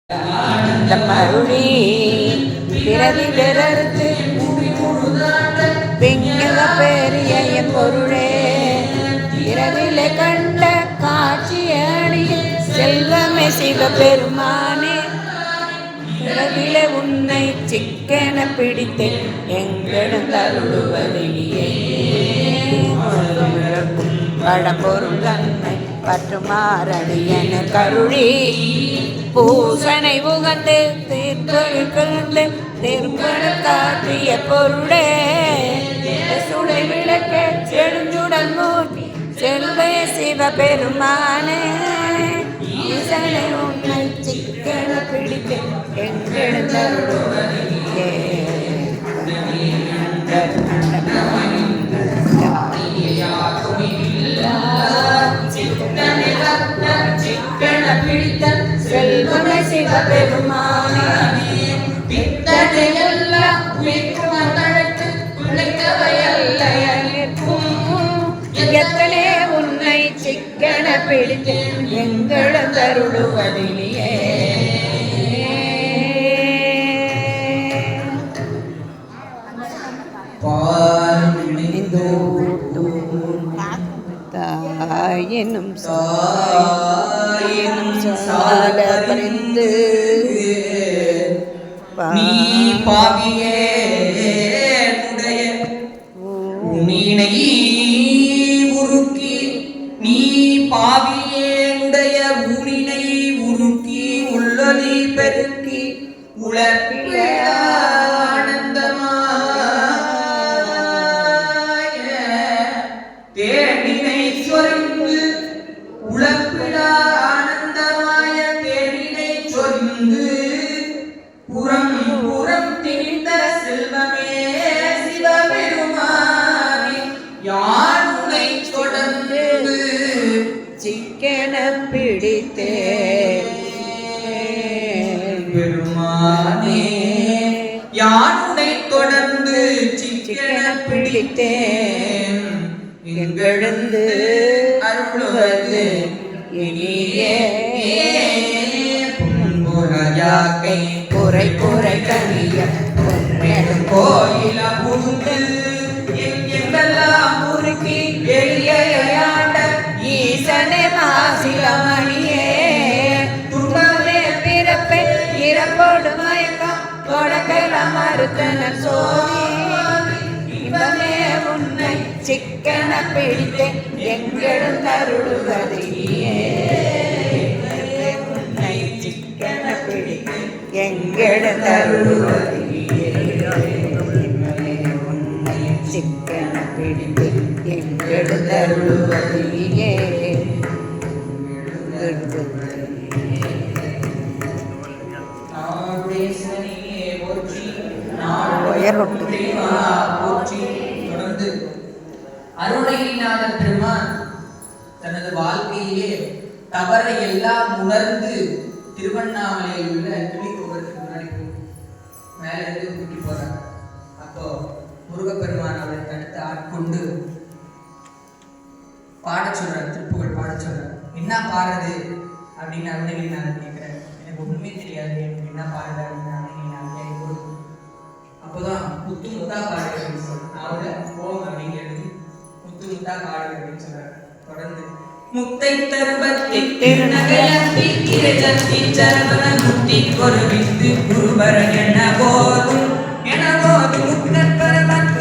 மருளி பிறவி பெறறுத்து பெண்ணுக பெரிய என் பொருளே இரவிலே கண்ட காட்சியணியில் செல்வமே சிவபெருமானே இரவிலே உன்னை சிக்கென பிடித்தேன் எங்களிடம் தருளுவதிலே பழம்பொருள் தன்னை பற்றுமாறடி என கருளி பூசனை உகந்து தீர்ப்பெழுந்து தீர்ப்பெழு காட்டிய பொருளே சுடை விளக்க செழுஞ்சுடல் மூர்த்தி செல்வே சிவபெருமானே ஈசனை உன்னை சிக்கன பிடித்து எங்கெழுந்தருளுவதிலே சிக்கன பிடித்த செல்வமே சிவபெருமானே பித்தனையெல்லாம் உழைத்து உழைத்தவையல்ல நிற்கும் எத்தனை உன்னை சிக்கன பிடித்து எங்களும் தருளுவதிலே தாயினும் சால பறிந்து நீ பாவியே உன்னை உருக்கி நீ பாவியேனுடைய ஊனினை உருக்கி உள்ளொலி பெருக்கி உலப்பிய ஆனந்தமாய தேனினை சொரிந்து உலப்பிட ஆனந்தமாய தேனினை சொரிந்து புறம் புறம் திணிந்த செல்வமே சிவபெருமானே யார் உன்னை தொடர்ந்து சிக்கன பிடித்தேன் பெருமானே யார் உன்னை தொடர்ந்து சிக்கன பிடித்தேன் எங்கெழுந்து அருளுவது இனியே புன்புறையாக்கை குறை குறை கனிய பொன்னேடும் கோயில புகுந்து எங்கெல்லாம் முறுக்கி எளியாண்ட ஈசனே மாசிலமணியே துன்பமே பிறப்பை இறப்போடு மயக்கம் தொடக்கலாம் மறுத்தனர் சோதி இன்பமே உன்னை சிக்கன பிடித்தேன் எங்களும் தருளுவதிலே உன்னை சிக்கன பிடித்தேன் எங்களும் தருளுவதிலே உன்னை சிக்கன பிடித்தேன் எங்களும் தருளுவதிலே தொடர்ந்து அருணகிரிநாதர் பெருமான் தனது வாழ்க்கையிலே தவறை எல்லாம் உணர்ந்து திருவண்ணாமலையில் உள்ள கிளிக்கோபுரத்துக்கு முன்னாடி மேல இருந்து தூக்கி போறார். அப்போ முருகப்பெருமான் அவரை தடுத்து ஆட்கொண்டு பாட சொல்றார், திருப்புகழ் பாட சொல்றார். என்ன பாடுறது அப்படின்னு அருணகிரிநாதர் கேட்கிறார். எனக்கு ஒண்ணுமே தெரியாது, எனக்கு என்ன பாடுறது அப்படின்னு அருணகிரிநாதர் கேட்கும்போது அப்போதான் முத்து முத்தா பாடு அப்படின்னு சொல்றாரு. நான் போங்க அப்படின்னு எழுதி முத்து முத்தா பாடு அப்படின்னு சொல்றாரு. தொடர்ந்து முத்தை தருபத்தி திருநகையத்தி கிரஜத்தி சரவண முத்தி கொருவித்து குருபர என்ன